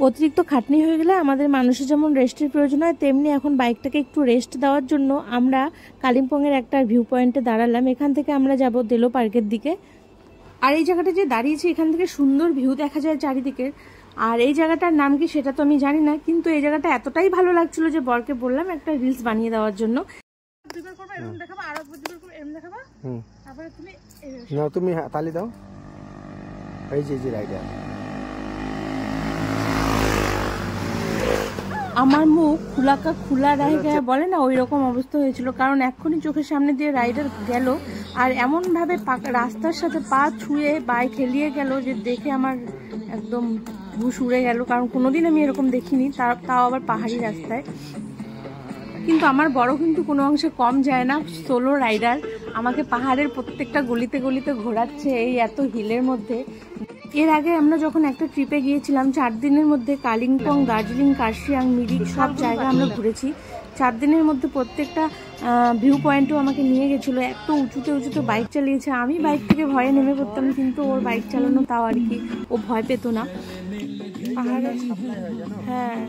অতিরিক্ত খাটনি হয়ে গেলে আমাদের মানুষের যেমন রেস্টের প্রয়োজন হয়, তেমনি এখন বাইকটাকে একটু রেস্ট দেওয়ার জন্য আমরা কালিম্পংয়ের একটা ভিউ পয়েন্টে দাঁড়ালাম। এখান থেকে আমরা যাব দেলো পার্কের দিকে। আর এই জায়গাটা যে দাঁড়িয়েছি, এখান থেকে সুন্দর ভিউ দেখা যায় চারিদিকের। আর এই জায়গাটার নাম কি সেটা তো আমি জানি না, কিন্তু এই জায়গাটা এতটাই ভালো লাগছিল যে বরকে বললাম একটা রিলস বানিয়ে দেওয়ার জন্য। তুমি তালি দাও, এই যে রাইডার। আমার মুখ খোলা রাইডার বলে না, ওই রকম অবস্থা হয়েছিল, কারণ এক্ষুনি চোখের সামনে দিয়ে রাইডার গেল আর এমন ভাবে রাস্তার সাথে পা ছুঁয়ে বাইক হেলিয়ে গেল যে দেখে আমার একদম হুশ উড়ে গেল, কারণ কোনোদিন আমি এরকম দেখিনি, তাও আবার পাহাড়ি রাস্তায়। কিন্তু আমার বড় কিন্তু কোনো অংশে কম যায় না, সোলো রাইডার আমাকে পাহাড়ের প্রত্যেকটা গলিতে গলিতে ঘোরাচ্ছে এই এত হিলের মধ্যে। এর আগে আমরা যখন একটা ট্রিপে গিয়েছিলাম 4 দিনের মধ্যে কালিম্পং, দার্জিলিং, কার্শিয়াং, মিরিক সব জায়গা আমরা ঘুরেছি। 4 দিনের মধ্যে প্রত্যেকটা ভিউ পয়েন্টও আমাকে নিয়ে গেছিলো। এত উঁচুতে বাইক চালিয়েছে, আমি বাইক থেকে ভয়ে নেমে পড়তাম, কিন্তু ওর বাইক চালানো তাও আর কি ও ভয় পেত না। পাহাড়ে হ্যাঁ,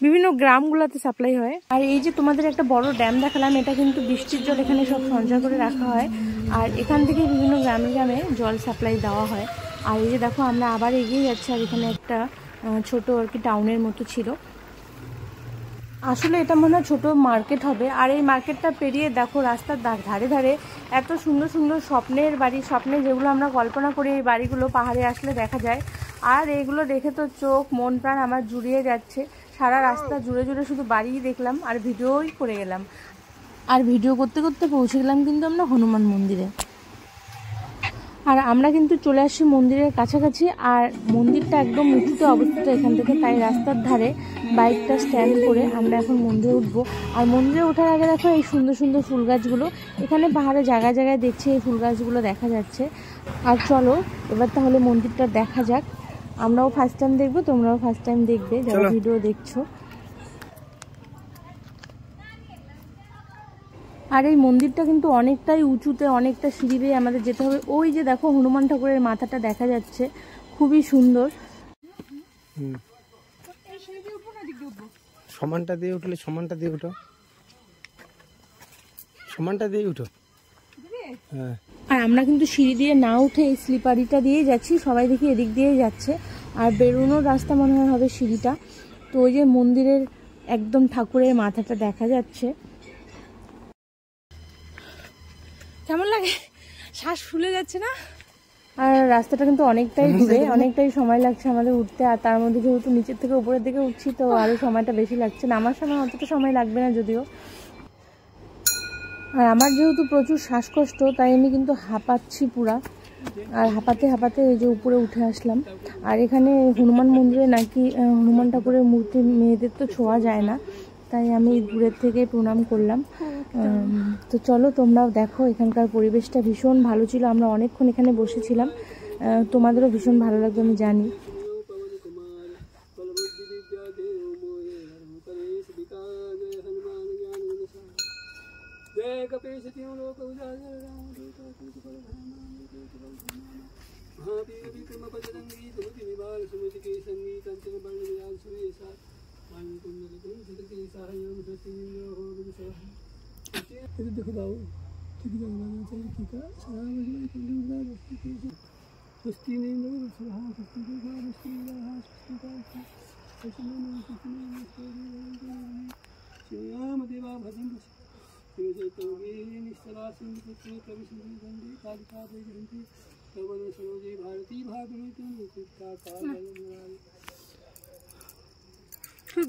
বিভিন্ন গ্রামগুলোতে সাপ্লাই হয়। আর এই যে তোমাদের একটা বড় ড্যাম দেখালাম, এটা কিন্তু বৃষ্টির জল এখানে সব সঞ্চয় করে রাখা হয়, আর এখান থেকে বিভিন্ন গ্রামে জল সাপ্লাই দেওয়া হয়। আর এই যে দেখো আমরা আবার এগিয়ে যাচ্ছি, আর এখানে একটা ছোট আর কি টাউনের মতো ছিল। আসলে এটা মনে হয় ছোটো মার্কেট হবে। আর এই মার্কেটটা পেরিয়ে দেখো রাস্তার ধারে ধারে এত সুন্দর সুন্দর স্বপ্নের বাড়ি, স্বপ্নে যেগুলো আমরা কল্পনা করি এই বাড়িগুলো পাহাড়ে আসলে দেখা যায়। আর এইগুলো দেখে তো চোখ মন প্রাণ আমার জুড়িয়ে যাচ্ছে। সারা রাস্তা জুড়ে শুধু বাড়িই দেখলাম আর ভিডিওই করে গেলাম। আর ভিডিও করতে করতে পৌঁছে গেলাম কিন্তু আমরা হনুমান মন্দিরে। আর আমরা কিন্তু চলে আসছি মন্দিরের কাছাকাছি, আর মন্দিরটা একদম উঁচুতে অবস্থিত এখান থেকে, তাই রাস্তার ধারে বাইকটা স্ট্যান্ড করে আমরা এখন মন্দিরে উঠবো। আর মন্দিরে ওঠার আগে দেখো এই সুন্দর সুন্দর ফুল গাছগুলো, এখানে পাহাড়ে জায়গায় জায়গায় দেখছি এই ফুল গাছগুলো দেখা যাচ্ছে। আর চলো এবার তাহলে মন্দিরটা দেখা যাক। আমরাও ফার্স্ট টাইম দেখবো, তোমরাও ফার্স্ট টাইম দেখবে যারা ভিডিও দেখছো। আর এই মন্দিরটা কিন্তু অনেকটাই উঁচুতে, অনেকটা সিঁড়ি বেয়ে আমাদের যেতে হবে। ওই যে দেখো হনুমান ঠাকুরের মাথাটা দেখা যাচ্ছে, খুবই সুন্দর। সমানটা দিয়ে উঠলে, সমানটা দিয়ে উঠো, সমানটা দিয়ে উঠো। হ্যাঁ, আর আমরা কিন্তু সিঁড়ি দিয়ে না উঠে এই স্লিপারিটা দিয়ে যাচ্ছি, সবাই দেখি এদিক দিয়ে যাচ্ছে। আর বেরোনোর রাস্তা মনে হয় হবে সিঁড়িটা। তো ওই যে মন্দিরের একদম ঠাকুরের মাথাটা দেখা যাচ্ছে। কেমন লাগে? শ্বাস ফুলে যাচ্ছে না? আর রাস্তাটা কিন্তু অনেকটাই দূরে, অনেকটাই সময় লাগছে আমাদের উঠতে। আর তার মধ্যে যেহেতু নিচের থেকে উপরের দিকে উঠছি, তো আরও সময়টা বেশি লাগছে। নামার সময় অতটা সময় লাগবে না যদিও। আর আমার যেহেতু প্রচুর শ্বাসকষ্ট, তাই আমি কিন্তু হাঁপাচ্ছি পুরা। আর হাঁপাতে এই যে উপরে উঠে আসলাম। আর এখানে হনুমান মন্দিরে নাকি হনুমান ঠাকুরের মূর্তি মেয়েদের তো ছোঁয়া যায় না, তাই আমি দূরের থেকে প্রণাম করলাম। তো চলো তোমরাও দেখো, এখানকার পরিবেশটা ভীষণ ভালো ছিল। আমরা অনেকক্ষণ এখানে বসেছিলাম, তোমাদেরও ভীষণ ভালো লাগবে আমি জানি। দেখো দাও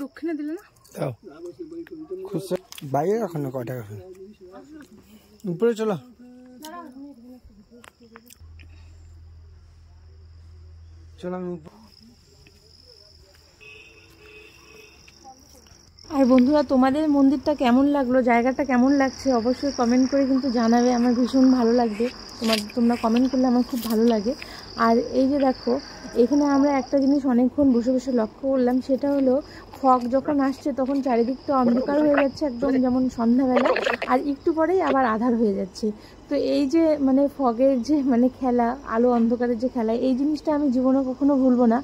দক্ষিণে দিলে না বাইরে এখন না কয় টাকা উপরে চলো। চলো আর বন্ধুরা তোমাদের মন্দিরটা কেমন লাগলো, জায়গাটা কেমন লাগছে অবশ্যই কমেন্ট করে কিন্তু জানাবে। আমার ভীষণ ভালো লাগবে, তোমরা কমেন্ট করলে আমার খুব ভালো লাগে। আর এই যে দেখো এখানে আমরা একটা জিনিস অনেকক্ষণ বসে বসে লক্ষ্য করলাম, সেটা হলো ফগ যখন আসছে তখন চারিদিকটা অন্ধকার হয়ে যাচ্ছে একদম যেমন সন্ধ্যাবেলা, আর একটু পরেই আবার আধার হয়ে যাচ্ছে। তো এই যে মানে ফগের যে মানে খেলা, আলো অন্ধকারের যে খেলা, এই জিনিসটা আমি জীবনে কখনো ভুলবো না।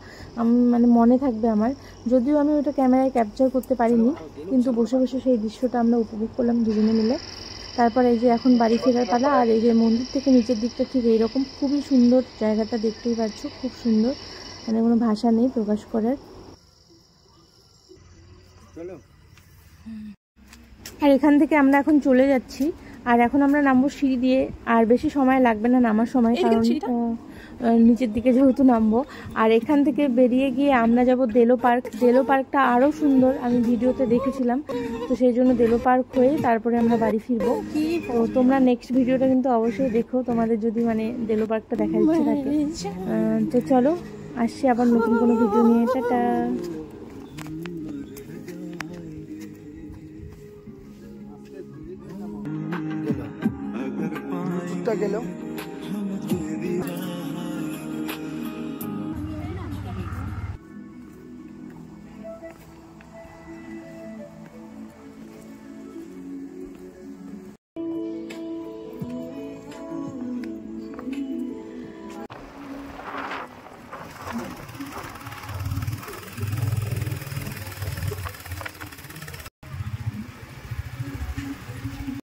মানে মনে থাকবে আমার। যদিও আমি ওটা ক্যামেরায় ক্যাপচার করতে পারিনি, কিন্তু বসে বসে সেই দৃশ্যটা আমরা উপভোগ করলাম দুজনে মিলে। তারপর এই যে এখন বাড়ি ফেরার পালা। আর এই যে মন্দির থেকে নিচের দিকটা ঠিক এইরকম, খুবই সুন্দর জায়গাটা, দেখতেই পাচ্ছ খুব সুন্দর, মানে কোনো ভাষা নেই প্রকাশ করার। আর এখান থেকে আমরা এখন চলে যাচ্ছি, আর এখন আমরা নামবো সিঁড়ি দিয়ে। আর বেশি সময় লাগবে না নামার সময়, কারণ নিচের দিকে যেহেতু নামবো। আর এখান থেকে বেরিয়ে গিয়ে আমরা যাব দেলো পার্ক। দেলো পার্কটা আরও সুন্দর, আমি ভিডিওতে দেখেছিলাম, তো সেই জন্য দেলো পার্ক হয়ে তারপরে আমরা বাড়ি ফিরবো। তো তোমরা নেক্সট ভিডিওটা কিন্তু অবশ্যই দেখো, তোমাদের যদি মানে দেলো পার্কটা দেখার ইচ্ছে থাকে। তো চলো, আসছি আবার নতুন কোনো ভিডিও নিয়ে। টাটা। গেল